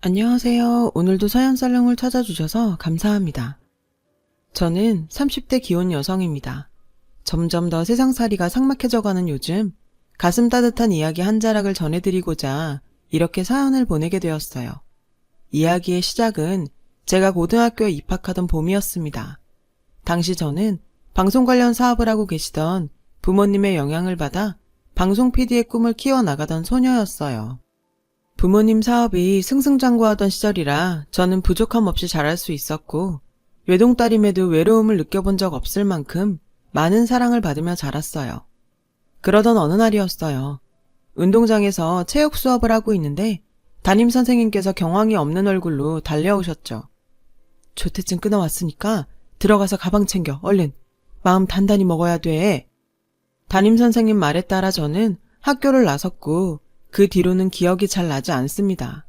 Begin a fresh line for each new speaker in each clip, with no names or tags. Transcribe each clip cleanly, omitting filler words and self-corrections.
안녕하세요. 오늘도 서연살롱을 찾아주셔서 감사합니다. 저는 30대 기혼 여성입니다. 점점 더 세상살이가 삭막해져가는 요즘 가슴 따뜻한 이야기 한 자락을 전해드리고자 이렇게 사연을 보내게 되었어요. 이야기의 시작은 제가 고등학교에 입학하던 봄이었습니다. 당시 저는 방송 관련 사업을 하고 계시던 부모님의 영향을 받아 방송 PD의 꿈을 키워나가던 소녀였어요. 부모님 사업이 승승장구하던 시절이라 저는 부족함 없이 잘할 수 있었고 외동딸임에도 외로움을 느껴본 적 없을 만큼 많은 사랑을 받으며 자랐어요. 그러던 어느 날이었어요. 운동장에서 체육 수업을 하고 있는데 담임 선생님께서 경황이 없는 얼굴로 달려오셨죠. 조퇴증 끊어왔으니까 들어가서 가방 챙겨 얼른. 마음 단단히 먹어야 돼. 담임 선생님 말에 따라 저는 학교를 나섰고 그 뒤로는 기억이 잘 나지 않습니다.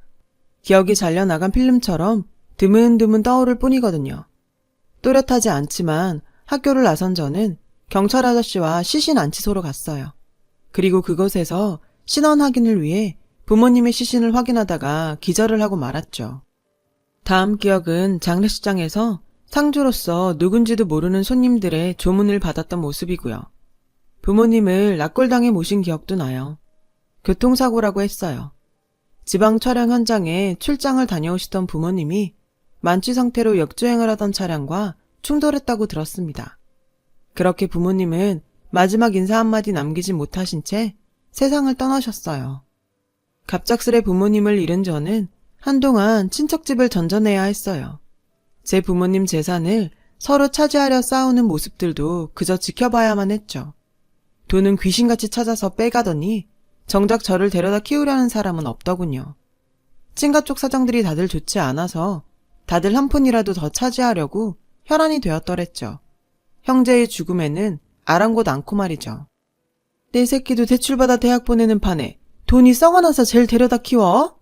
기억이 잘려나간 필름처럼 드문드문 떠오를 뿐이거든요. 또렷하지 않지만 학교를 나선 저는 경찰 아저씨와 시신 안치소로 갔어요. 그리고 그곳에서 신원 확인을 위해 부모님의 시신을 확인하다가 기절을 하고 말았죠. 다음 기억은 장례식장에서 상주로서 누군지도 모르는 손님들의 조문을 받았던 모습이고요. 부모님을 납골당해 모신 기억도 나요. 교통사고라고 했어요. 지방 촬영 현장에 출장을 다녀오시던 부모님이 만취 상태로 역주행을 하던 차량과 충돌했다고 들었습니다. 그렇게 부모님은 마지막 인사 한마디 남기지 못하신 채 세상을 떠나셨어요. 갑작스레 부모님을 잃은 저는 한동안 친척집을 전전해야 했어요. 제 부모님 재산을 서로 차지하려 싸우는 모습들도 그저 지켜봐야만 했죠. 돈은 귀신같이 찾아서 빼가더니 정작 저를 데려다 키우려는 사람은 없더군요. 친가 쪽 사정들이 다들 좋지 않아서 다들 한 푼이라도 더 차지하려고 혈안이 되었더랬죠. 형제의 죽음에는 아랑곳 않고 말이죠. 내 새끼도 대출받아 대학 보내는 판에 돈이 썩어나서 쟤를 데려다 키워?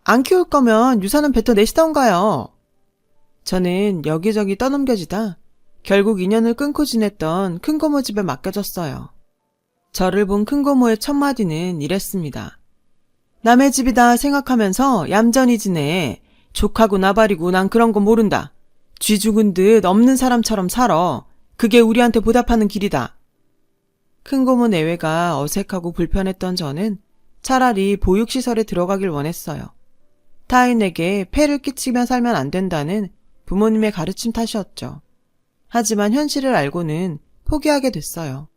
안 키울 거면 유산은 뱉어내시던가요. 저는 여기저기 떠넘겨지다 결국 인연을 끊고 지냈던 큰고모 집에 맡겨졌어요. 저를 본 큰고모의 첫마디는 이랬습니다. 남의 집이다 생각하면서 얌전히 지내. 족하고 나발이고 난 그런 거 모른다. 쥐 죽은 듯 없는 사람처럼 살아. 그게 우리한테 보답하는 길이다. 큰고모 내외가 어색하고 불편했던 저는 차라리 보육시설에 들어가길 원했어요. 타인에게 폐를 끼치며 살면 안 된다는 부모님의 가르침 탓이었죠. 하지만 현실을 알고는 포기하게 됐어요.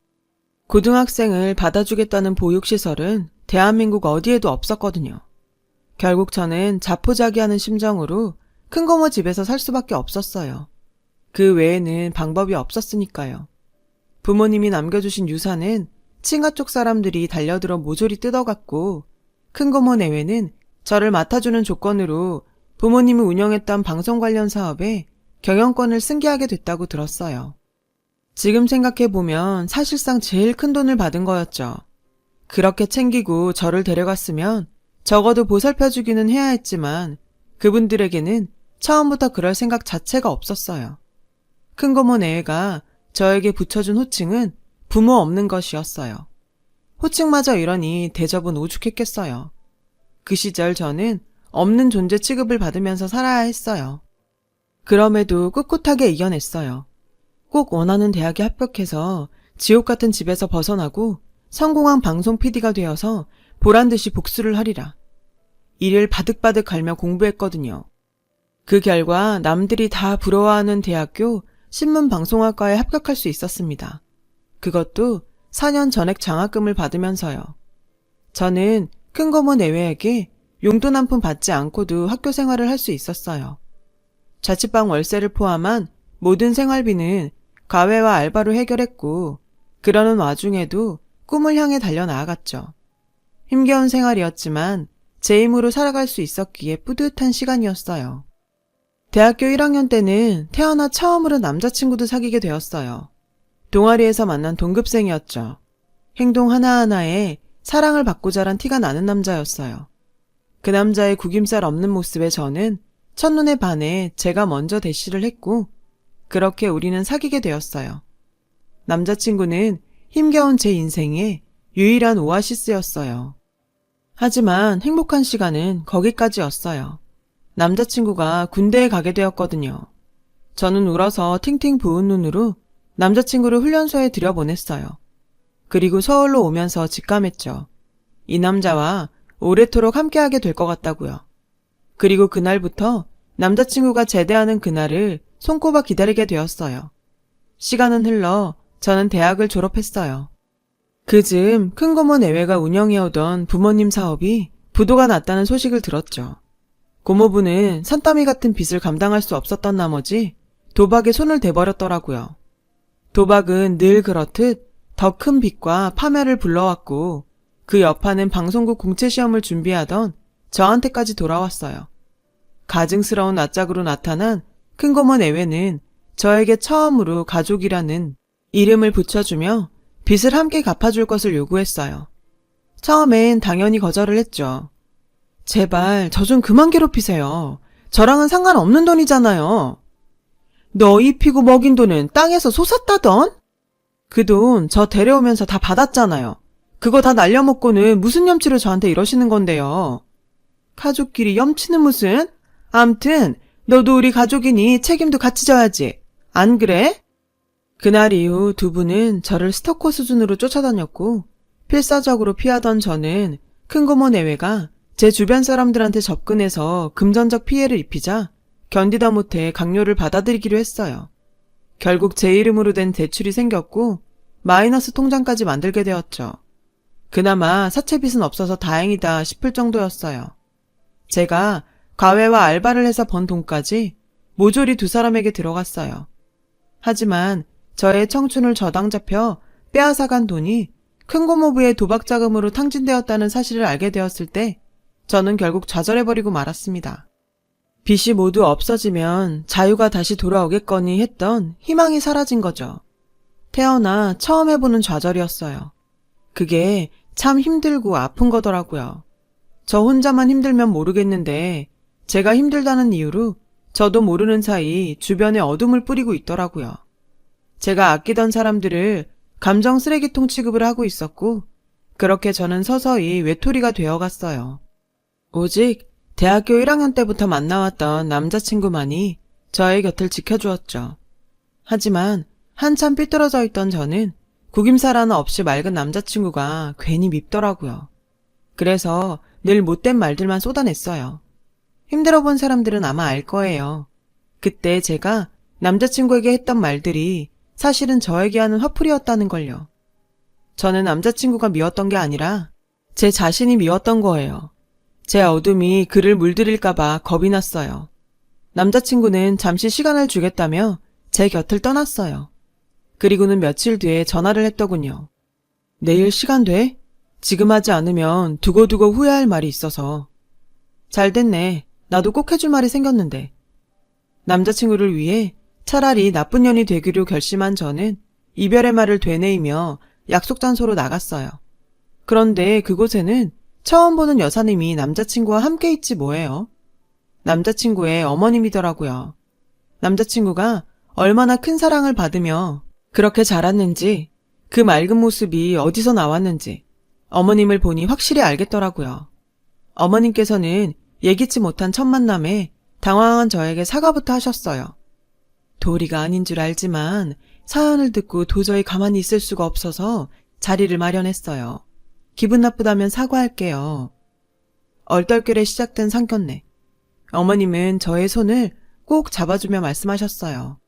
고등학생을 받아주겠다는 보육시설은 대한민국 어디에도 없었거든요. 결국 저는 자포자기하는 심정으로 큰고모 집에서 살 수밖에 없었어요. 그 외에는 방법이 없었으니까요. 부모님이 남겨주신 유산은 친가 쪽 사람들이 달려들어 모조리 뜯어갔고 큰고모 내외는 저를 맡아주는 조건으로 부모님이 운영했던 방송 관련 사업에 경영권을 승계하게 됐다고 들었어요. 지금 생각해보면 사실상 제일 큰 돈을 받은 거였죠. 그렇게 챙기고 저를 데려갔으면 적어도 보살펴주기는 해야 했지만 그분들에게는 처음부터 그럴 생각 자체가 없었어요. 큰고모 내외가 저에게 붙여준 호칭은 부모 없는 것이었어요. 호칭마저 이러니 대접은 오죽했겠어요. 그 시절 저는 없는 존재 취급을 받으면서 살아야 했어요. 그럼에도 꿋꿋하게 이겨냈어요. 꼭 원하는 대학에 합격해서 지옥 같은 집에서 벗어나고 성공한 방송 PD가 되어서 보란듯이 복수를 하리라. 이를 바득바득 갈며 공부했거든요. 그 결과 남들이 다 부러워하는 대학교 신문방송학과에 합격할 수 있었습니다. 그것도 4년 전액 장학금을 받으면서요. 저는 큰고모 내외에게 용돈 한 푼 받지 않고도 학교 생활을 할 수 있었어요. 자취방 월세를 포함한 모든 생활비는 과외와 알바로 해결했고 그러는 와중에도 꿈을 향해 달려나아갔죠. 힘겨운 생활이었지만 제 힘으로 살아갈 수 있었기에 뿌듯한 시간이었어요. 대학교 1학년 때는 태어나 처음으로 남자친구도 사귀게 되었어요. 동아리에서 만난 동급생이었죠. 행동 하나하나에 사랑을 받고 자란 티가 나는 남자였어요. 그 남자의 구김살 없는 모습에 저는 첫눈에 반해 제가 먼저 대시를 했고 그렇게 우리는 사귀게 되었어요. 남자친구는 힘겨운 제 인생의 유일한 오아시스였어요. 하지만 행복한 시간은 거기까지였어요. 남자친구가 군대에 가게 되었거든요. 저는 울어서 팅팅 부은 눈으로 남자친구를 훈련소에 들여보냈어요. 그리고 서울로 오면서 직감했죠. 이 남자와 오래도록 함께하게 될 것 같다고요. 그리고 그날부터 남자친구가 제대하는 그날을 손꼽아 기다리게 되었어요. 시간은 흘러 저는 대학을 졸업했어요. 그즈음 큰고모 내외가 운영해오던 부모님 사업이 부도가 났다는 소식을 들었죠. 고모부는 산더미 같은 빚을 감당할 수 없었던 나머지 도박에 손을 대버렸더라고요. 도박은 늘 그렇듯 더 큰 빚과 파멸을 불러왔고 그 여파는 방송국 공채시험을 준비하던 저한테까지 돌아왔어요. 가증스러운 낯짝으로 나타난 큰고모 내외는 저에게 처음으로 가족이라는 이름을 붙여주며 빚을 함께 갚아줄 것을 요구했어요. 처음엔 당연히 거절을 했죠. 제발 저 좀 그만 괴롭히세요. 저랑은 상관없는 돈이잖아요. 너희 피고 먹인 돈은 땅에서 솟았다던? 그 돈 저 데려오면서 다 받았잖아요. 그거 다 날려먹고는 무슨 염치로 저한테 이러시는 건데요. 가족끼리 염치는 무슨? 암튼 너도 우리 가족이니 책임도 같이 져야지. 안 그래? 그날 이후 두 분은 저를 스토커 수준으로 쫓아다녔고 필사적으로 피하던 저는 큰고모 내외가 제 주변 사람들한테 접근해서 금전적 피해를 입히자 견디다 못해 강요를 받아들이기로 했어요. 결국 제 이름으로 된 대출이 생겼고 마이너스 통장까지 만들게 되었죠. 그나마 사채빚은 없어서 다행이다 싶을 정도였어요. 제가 과외와 알바를 해서 번 돈까지 모조리 두 사람에게 들어갔어요. 하지만 저의 청춘을 저당 잡혀 빼앗아간 돈이 큰고모부의 도박 자금으로 탕진되었다는 사실을 알게 되었을 때 저는 결국 좌절해버리고 말았습니다. 빚이 모두 없어지면 자유가 다시 돌아오겠거니 했던 희망이 사라진 거죠. 태어나 처음 해보는 좌절이었어요. 그게 참 힘들고 아픈 거더라고요. 저 혼자만 힘들면 모르겠는데 제가 힘들다는 이유로 저도 모르는 사이 주변에 어둠을 뿌리고 있더라고요. 제가 아끼던 사람들을 감정 쓰레기통 취급을 하고 있었고 그렇게 저는 서서히 외톨이가 되어갔어요. 오직 대학교 1학년 때부터 만나왔던 남자친구만이 저의 곁을 지켜주었죠. 하지만 한참 삐뚤어져 있던 저는 구김살 하나 없이 맑은 남자친구가 괜히 밉더라고요. 그래서 늘 못된 말들만 쏟아냈어요. 힘들어본 사람들은 아마 알 거예요. 그때 제가 남자친구에게 했던 말들이 사실은 저에게 하는 화풀이였다는 걸요. 저는 남자친구가 미웠던 게 아니라 제 자신이 미웠던 거예요. 제 어둠이 그를 물들일까봐 겁이 났어요. 남자친구는 잠시 시간을 주겠다며 제 곁을 떠났어요. 그리고는 며칠 뒤에 전화를 했더군요. 내일 시간 돼? 지금 하지 않으면 두고두고 후회할 말이 있어서. 잘 됐네. 나도 꼭 해줄 말이 생겼는데. 남자친구를 위해 차라리 나쁜 년이 되기로 결심한 저는 이별의 말을 되뇌이며 약속 장소로 나갔어요. 그런데 그곳에는 처음 보는 여사님이 남자친구와 함께 있지 뭐예요. 남자친구의 어머님이더라고요. 남자친구가 얼마나 큰 사랑을 받으며 그렇게 자랐는지 그 맑은 모습이 어디서 나왔는지 어머님을 보니 확실히 알겠더라고요. 어머님께서는 예기치 못한 첫 만남에 당황한 저에게 사과부터 하셨어요. 도리가 아닌 줄 알지만 사연을 듣고 도저히 가만히 있을 수가 없어서 자리를 마련했어요. 기분 나쁘다면 사과할게요. 얼떨결에 시작된 상견례. 어머님은 저의 손을 꼭 잡아주며 말씀하셨어요.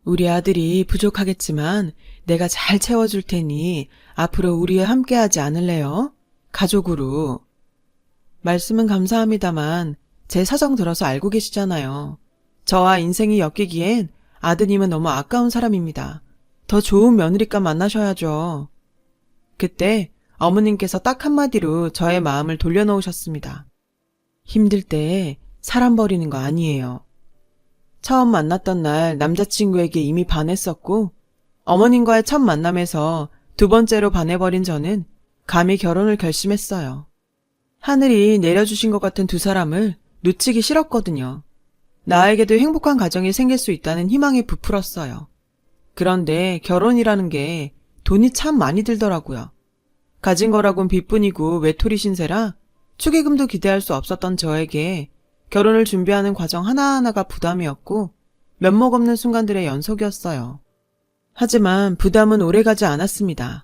우리 아들이 부족하겠지만 내가 잘 채워줄 테니 앞으로 우리와 함께하지 않을래요? 가족으로. 말씀은 감사합니다만 제 사정 들어서 알고 계시잖아요. 저와 인생이 엮이기엔 아드님은 너무 아까운 사람입니다. 더 좋은 며느리감 만나셔야죠. 그때 어머님께서 딱 한마디로 저의 마음을 돌려놓으셨습니다. 힘들 때 사람 버리는 거 아니에요. 처음 만났던 날 남자친구에게 이미 반했었고 어머님과의 첫 만남에서 두 번째로 반해버린 저는 감히 결혼을 결심했어요. 하늘이 내려주신 것 같은 두 사람을 놓치기 싫었거든요. 나에게도 행복한 가정이 생길 수 있다는 희망에 부풀었어요. 그런데 결혼이라는 게 돈이 참 많이 들더라고요. 가진 거라곤 빚뿐이고 외톨이 신세라 축의금도 기대할 수 없었던 저에게 결혼을 준비하는 과정 하나하나가 부담이었고 면목 없는 순간들의 연속이었어요. 하지만 부담은 오래가지 않았습니다.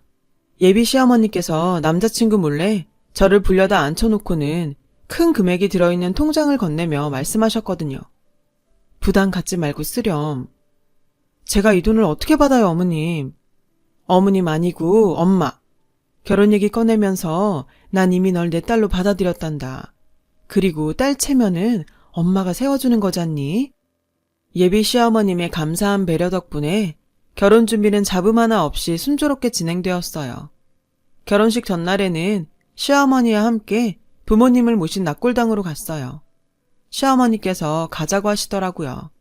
예비 시어머니께서 남자친구 몰래 저를 불려다 앉혀놓고는 큰 금액이 들어있는 통장을 건네며 말씀하셨거든요. 부담 갖지 말고 쓰렴. 제가 이 돈을 어떻게 받아요, 어머님? 어머님 아니고 엄마. 결혼 얘기 꺼내면서 난 이미 널 내 딸로 받아들였단다. 그리고 딸 체면은 엄마가 세워주는 거잖니? 예비 시어머님의 감사한 배려 덕분에 결혼 준비는 잡음 하나 없이 순조롭게 진행되었어요. 결혼식 전날에는 시어머니와 함께 부모님을 모신 낙골당으로 갔어요. 시어머니께서 가자고 하시더라고요.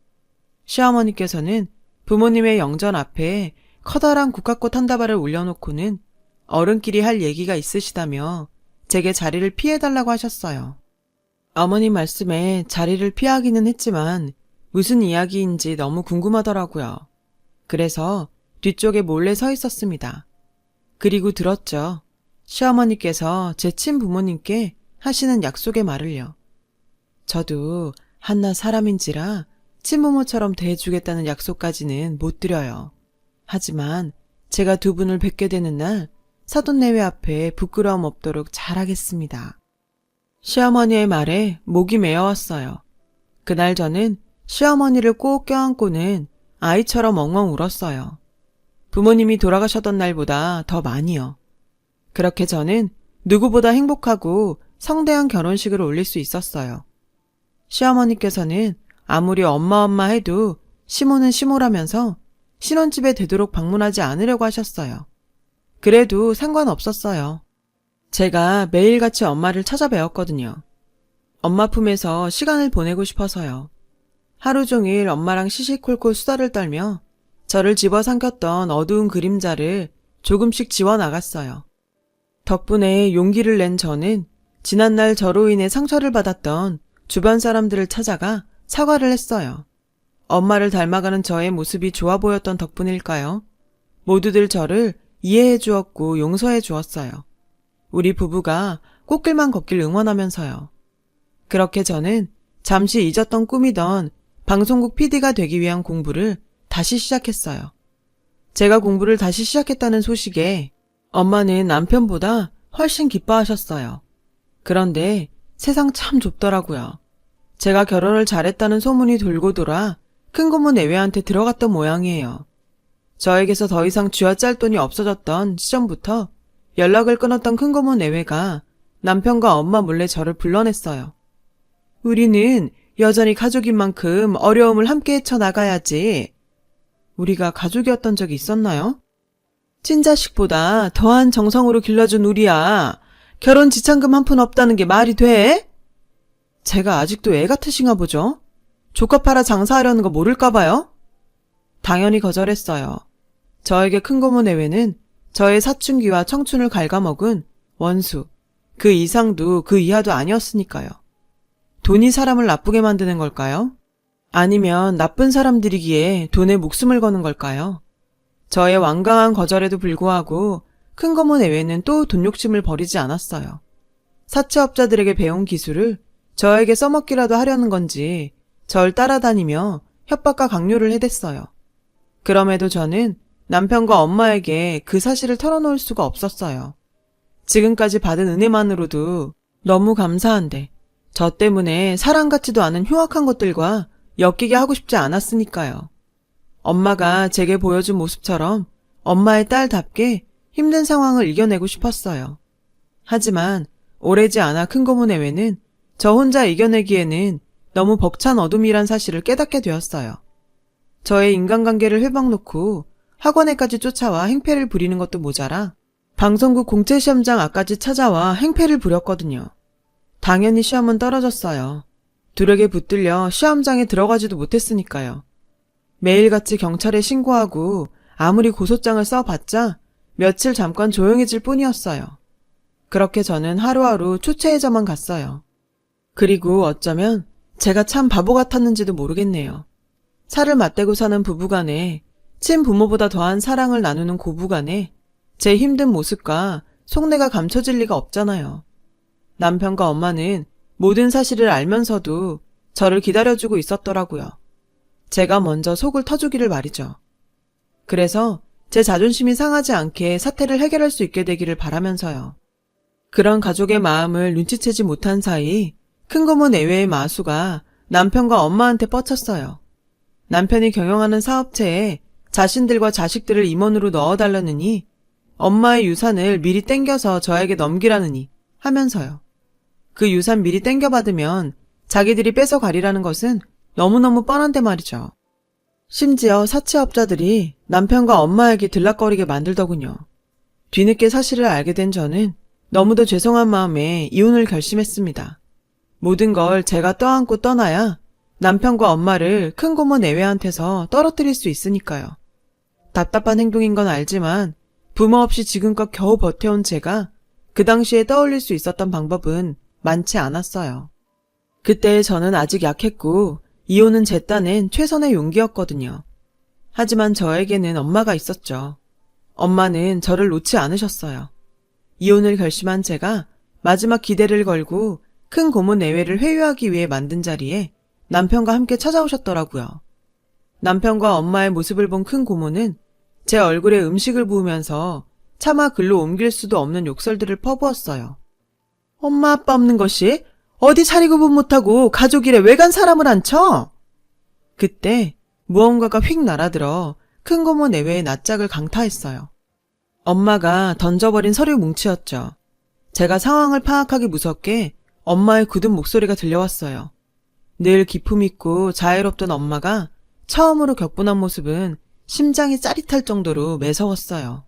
시어머니께서는 부모님의 영전 앞에 커다란 국화꽃 한 다발을 올려놓고는 어른끼리 할 얘기가 있으시다며 제게 자리를 피해달라고 하셨어요. 어머님 말씀에 자리를 피하기는 했지만 무슨 이야기인지 너무 궁금하더라고요. 그래서 뒤쪽에 몰래 서 있었습니다. 그리고 들었죠. 시어머니께서 제 친부모님께 하시는 약속의 말을요. 저도 한낱 사람인지라 친부모처럼 대해주겠다는 약속까지는 못 드려요. 하지만 제가 두 분을 뵙게 되는 날 사돈내외 앞에 부끄러움 없도록 잘하겠습니다. 시어머니의 말에 목이 메어왔어요. 그날 저는 시어머니를 꼭 껴안고는 아이처럼 엉엉 울었어요. 부모님이 돌아가셨던 날보다 더 많이요. 그렇게 저는 누구보다 행복하고 성대한 결혼식을 올릴 수 있었어요. 시어머니께서는 아무리 엄마 해도 시모는 시모라면서 신혼집에 되도록 방문하지 않으려고 하셨어요. 그래도 상관없었어요. 제가 매일같이 엄마를 찾아뵈었거든요. 엄마 품에서 시간을 보내고 싶어서요. 하루 종일 엄마랑 시시콜콜 수다를 떨며 저를 집어삼켰던 어두운 그림자를 조금씩 지워나갔어요. 덕분에 용기를 낸 저는 지난날 저로 인해 상처를 받았던 주변 사람들을 찾아가 사과를 했어요. 엄마를 닮아가는 저의 모습이 좋아 보였던 덕분일까요? 모두들 저를 이해해 주었고 용서해 주었어요. 우리 부부가 꽃길만 걷길 응원하면서요. 그렇게 저는 잠시 잊었던 꿈이던 방송국 PD가 되기 위한 공부를 다시 시작했어요. 제가 공부를 다시 시작했다는 소식에 엄마는 남편보다 훨씬 기뻐하셨어요. 그런데 세상 참 좁더라고요. 제가 결혼을 잘했다는 소문이 돌고 돌아 큰 고모 내외한테 들어갔던 모양이에요. 저에게서 더 이상 쥐어짤 돈이 없어졌던 시점부터 연락을 끊었던 큰 고모 내외가 남편과 엄마 몰래 저를 불러냈어요. 우리는 여전히 가족인 만큼 어려움을 함께 헤쳐나가야지. 우리가 가족이었던 적이 있었나요? 친자식보다 더한 정성으로 길러준 우리야. 결혼 지참금 한 푼 없다는 게 말이 돼? 제가 아직도 애 같으신가 보죠? 조카 팔아 장사하려는 거 모를까봐요? 당연히 거절했어요. 저에게 큰 고모 내외는 저의 사춘기와 청춘을 갉아먹은 원수, 그 이상도 그 이하도 아니었으니까요. 돈이 사람을 나쁘게 만드는 걸까요? 아니면 나쁜 사람들이기에 돈에 목숨을 거는 걸까요? 저의 완강한 거절에도 불구하고 큰 고모 내외는 또 돈 욕심을 버리지 않았어요. 사채업자들에게 배운 기술을 저에게 써먹기라도 하려는 건지 절 따라다니며 협박과 강요를 해댔어요. 그럼에도 저는 남편과 엄마에게 그 사실을 털어놓을 수가 없었어요. 지금까지 받은 은혜만으로도 너무 감사한데 저 때문에 사랑 같지도 않은 흉악한 것들과 엮이게 하고 싶지 않았으니까요. 엄마가 제게 보여준 모습처럼 엄마의 딸답게 힘든 상황을 이겨내고 싶었어요. 하지만 오래지 않아 큰 고모 내외는 저 혼자 이겨내기에는 너무 벅찬 어둠이란 사실을 깨닫게 되었어요. 저의 인간관계를 회방놓고 학원에까지 쫓아와 행패를 부리는 것도 모자라 방송국 공채시험장 앞까지 찾아와 행패를 부렸거든요. 당연히 시험은 떨어졌어요. 두력에 붙들려 시험장에 들어가지도 못했으니까요. 매일같이 경찰에 신고하고 아무리 고소장을 써봤자 며칠 잠깐 조용해질 뿐이었어요. 그렇게 저는 하루하루 초췌해져만 갔어요. 그리고 어쩌면 제가 참 바보 같았는지도 모르겠네요. 살을 맞대고 사는 부부간에 친부모보다 더한 사랑을 나누는 고부간에 제 힘든 모습과 속내가 감춰질 리가 없잖아요. 남편과 엄마는 모든 사실을 알면서도 저를 기다려주고 있었더라고요. 제가 먼저 속을 터주기를 말이죠. 그래서 제 자존심이 상하지 않게 사태를 해결할 수 있게 되기를 바라면서요. 그런 가족의 마음을 눈치채지 못한 사이 큰 고모 내외의 마수가 남편과 엄마한테 뻗쳤어요. 남편이 경영하는 사업체에 자신들과 자식들을 임원으로 넣어달라느니 엄마의 유산을 미리 땡겨서 저에게 넘기라느니 하면서요. 그 유산 미리 땡겨받으면 자기들이 뺏어가리라는 것은 너무너무 뻔한데 말이죠. 심지어 사채업자들이 남편과 엄마에게 들락거리게 만들더군요. 뒤늦게 사실을 알게 된 저는 너무도 죄송한 마음에 이혼을 결심했습니다. 모든 걸 제가 떠안고 떠나야 남편과 엄마를 큰 고모 내외한테서 떨어뜨릴 수 있으니까요. 답답한 행동인 건 알지만 부모 없이 지금껏 겨우 버텨온 제가 그 당시에 떠올릴 수 있었던 방법은 많지 않았어요. 그때 저는 아직 약했고 이혼은 제 딴엔 최선의 용기였거든요. 하지만 저에게는 엄마가 있었죠. 엄마는 저를 놓지 않으셨어요. 이혼을 결심한 제가 마지막 기대를 걸고 큰 고모 내외를 회유하기 위해 만든 자리에 남편과 함께 찾아오셨더라고요. 남편과 엄마의 모습을 본 큰 고모는 제 얼굴에 음식을 부으면서 차마 글로 옮길 수도 없는 욕설들을 퍼부었어요. 엄마 아빠 없는 것이 어디 차리구분 못하고 가족 일에 왜 간 사람을 앉혀? 그때 무언가가 휙 날아들어 큰 고모 내외의 낯짝을 강타했어요. 엄마가 던져버린 서류 뭉치였죠. 제가 상황을 파악하기 무섭게 엄마의 굳은 목소리가 들려왔어요. 늘 기품 있고 자애롭던 엄마가 처음으로 격분한 모습은 심장이 짜릿할 정도로 매서웠어요.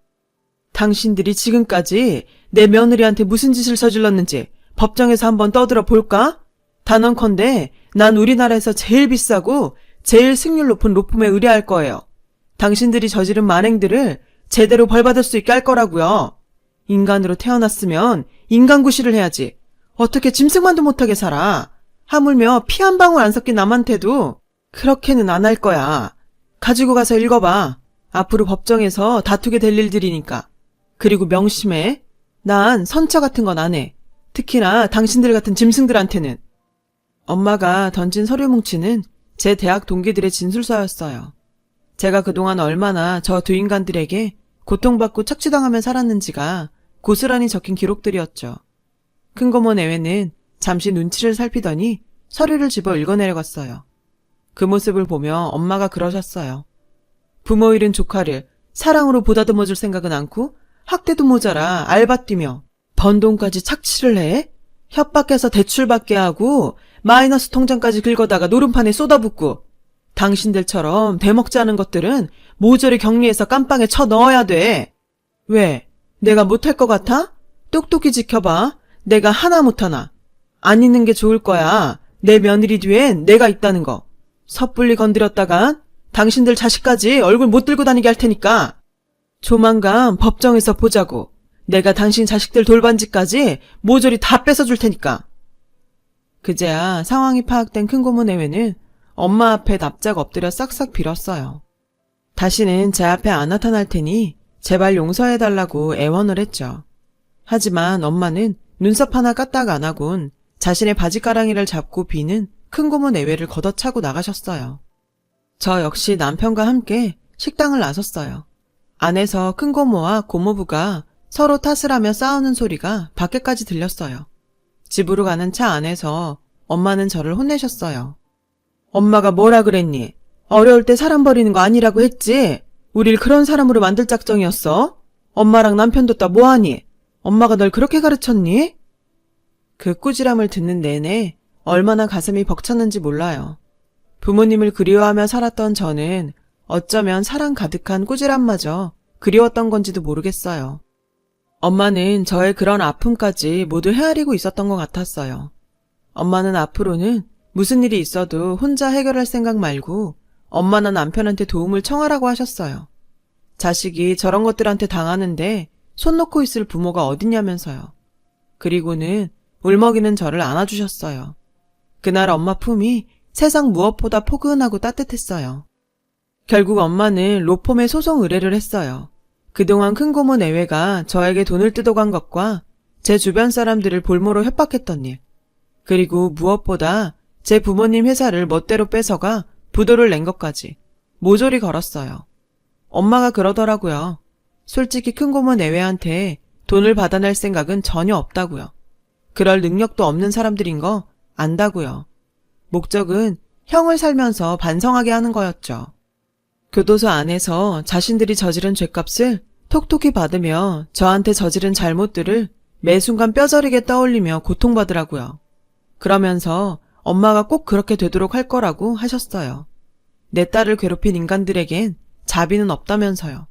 당신들이 지금까지 내 며느리한테 무슨 짓을 저질렀는지 법정에서 한번 떠들어 볼까? 단언컨대 난 우리나라에서 제일 비싸고 제일 승률 높은 로펌에 의뢰할 거예요. 당신들이 저지른 만행들을 제대로 벌받을 수 있게 할 거라고요. 인간으로 태어났으면 인간구실을 해야지. 어떻게 짐승만도 못하게 살아. 하물며 피 한 방울 안 섞인 남한테도 그렇게는 안 할 거야. 가지고 가서 읽어봐. 앞으로 법정에서 다투게 될 일들이니까. 그리고 명심해. 난 선처 같은 건 안 해. 특히나 당신들 같은 짐승들한테는. 엄마가 던진 서류 뭉치는 제 대학 동기들의 진술서였어요. 제가 그동안 얼마나 저 두 인간들에게 고통받고 착취당하며 살았는지가 고스란히 적힌 기록들이었죠. 큰고모 내외는 잠시 눈치를 살피더니 서류를 집어 읽어내려갔어요. 그 모습을 보며 엄마가 그러셨어요. 부모 잃은 조카를 사랑으로 보다듬어줄 생각은 않고 학대도 모자라 알바 뛰며 번 돈까지 착취를 해? 협박해서 대출받게 하고 마이너스 통장까지 긁어다가 노름판에 쏟아붓고 당신들처럼 대먹지 않은 것들은 모조리 격리해서 깜빵에 쳐 넣어야 돼. 왜? 내가 못할 것 같아? 똑똑히 지켜봐. 내가 하나 못하나. 안 있는 게 좋을 거야. 내 며느리 뒤엔 내가 있다는 거. 섣불리 건드렸다간 당신들 자식까지 얼굴 못 들고 다니게 할 테니까. 조만간 법정에서 보자고. 내가 당신 자식들 돌반지까지 모조리 다 뺏어줄 테니까. 그제야 상황이 파악된 큰고모 내외는 엄마 앞에 납작 엎드려 싹싹 빌었어요. 다시는 제 앞에 안 나타날 테니 제발 용서해달라고 애원을 했죠. 하지만 엄마는 눈썹 하나 까딱 안 하곤 자신의 바지가랑이를 잡고 비는 큰고모 내외를 걷어차고 나가셨어요. 저 역시 남편과 함께 식당을 나섰어요. 안에서 큰고모와 고모부가 서로 탓을 하며 싸우는 소리가 밖에까지 들렸어요. 집으로 가는 차 안에서 엄마는 저를 혼내셨어요. 엄마가 뭐라 그랬니? 어려울 때 사람 버리는 거 아니라고 했지? 우릴 그런 사람으로 만들 작정이었어? 엄마랑 남편 뒀다 뭐하니? 엄마가 널 그렇게 가르쳤니? 그 꾸지람을 듣는 내내 얼마나 가슴이 벅찼는지 몰라요. 부모님을 그리워하며 살았던 저는 어쩌면 사랑 가득한 꾸지람마저 그리웠던 건지도 모르겠어요. 엄마는 저의 그런 아픔까지 모두 헤아리고 있었던 것 같았어요. 엄마는 앞으로는 무슨 일이 있어도 혼자 해결할 생각 말고 엄마나 남편한테 도움을 청하라고 하셨어요. 자식이 저런 것들한테 당하는데 손 놓고 있을 부모가 어딨냐면서요. 그리고는 울먹이는 저를 안아주셨어요. 그날 엄마 품이 세상 무엇보다 포근하고 따뜻했어요. 결국 엄마는 로펌에 소송 의뢰를 했어요. 그동안 큰고모 내외가 저에게 돈을 뜯어간 것과 제 주변 사람들을 볼모로 협박했던 일, 그리고 무엇보다 제 부모님 회사를 멋대로 뺏어가 부도를 낸 것까지 모조리 걸었어요. 엄마가 그러더라고요. 솔직히 큰고모 내외한테 돈을 받아낼 생각은 전혀 없다고요. 그럴 능력도 없는 사람들인 거 안다고요. 목적은 형을 살면서 반성하게 하는 거였죠. 교도소 안에서 자신들이 저지른 죄값을 톡톡히 받으며 저한테 저지른 잘못들을 매 순간 뼈저리게 떠올리며 고통받으라고요. 그러면서 엄마가 꼭 그렇게 되도록 할 거라고 하셨어요. 내 딸을 괴롭힌 인간들에겐 자비는 없다면서요.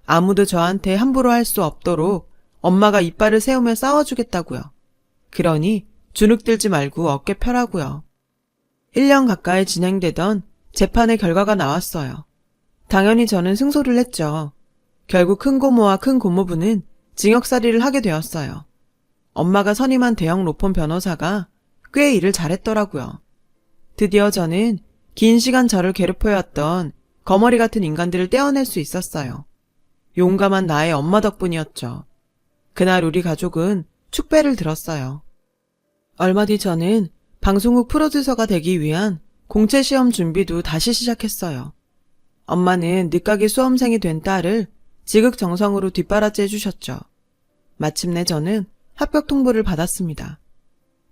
아무도 저한테 함부로 할 수 없도록 엄마가 이빨을 세우며 싸워주겠다고요. 그러니 주눅들지 말고 어깨 펴라고요. 1년 가까이 진행되던 재판의 결과가 나왔어요. 당연히 저는 승소를 했죠. 결국 큰고모와 큰고모부는 징역살이를 하게 되었어요. 엄마가 선임한 대형 로펌 변호사가 꽤 일을 잘했더라고요. 드디어 저는 긴 시간 저를 괴롭혀왔던 거머리 같은 인간들을 떼어낼 수 있었어요. 용감한 나의 엄마 덕분이었죠. 그날 우리 가족은 축배를 들었어요. 얼마 뒤 저는 방송국 프로듀서가 되기 위한 공채 시험 준비도 다시 시작했어요. 엄마는 늦가기 수험생이 된 딸을 지극정성으로 뒷바라지 해주셨죠. 마침내 저는 합격 통보를 받았습니다.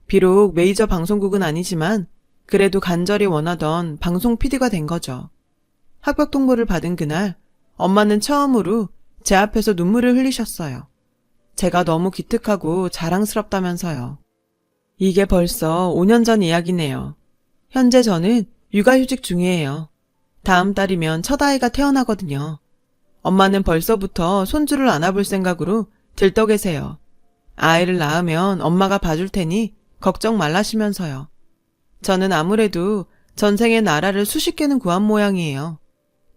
비록 메이저 방송국은 아니지만 그래도 간절히 원하던 방송 PD가 된 거죠. 합격 통보를 받은 그날 엄마는 처음으로 제 앞에서 눈물을 흘리셨어요. 제가 너무 기특하고 자랑스럽다면서요. 이게 벌써 5년 전 이야기네요. 현재 저는 육아휴직 중이에요. 다음 달이면 첫 아이가 태어나거든요. 엄마는 벌써부터 손주를 안아볼 생각으로 들떠 계세요. 아이를 낳으면 엄마가 봐줄 테니 걱정 말라시면서요. 저는 아무래도 전생에 나라를 수십 개는 구한 모양이에요.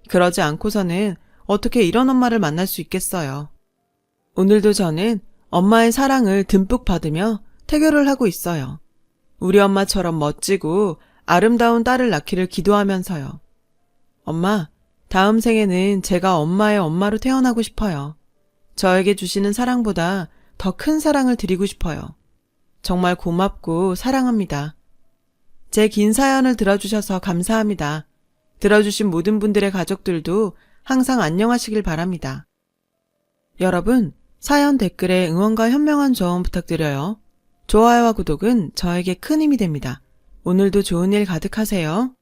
그러지 않고서는 어떻게 이런 엄마를 만날 수 있겠어요. 오늘도 저는 엄마의 사랑을 듬뿍 받으며 태교를 하고 있어요. 우리 엄마처럼 멋지고 아름다운 딸을 낳기를 기도하면서요. 엄마, 다음 생에는 제가 엄마의 엄마로 태어나고 싶어요. 저에게 주시는 사랑보다 더 큰 사랑을 드리고 싶어요. 정말 고맙고 사랑합니다. 제 긴 사연을 들어주셔서 감사합니다. 들어주신 모든 분들의 가족들도 항상 안녕하시길 바랍니다. 여러분, 사연 댓글에 응원과 현명한 조언 부탁드려요. 좋아요와 구독은 저에게 큰 힘이 됩니다. 오늘도 좋은 일 가득하세요.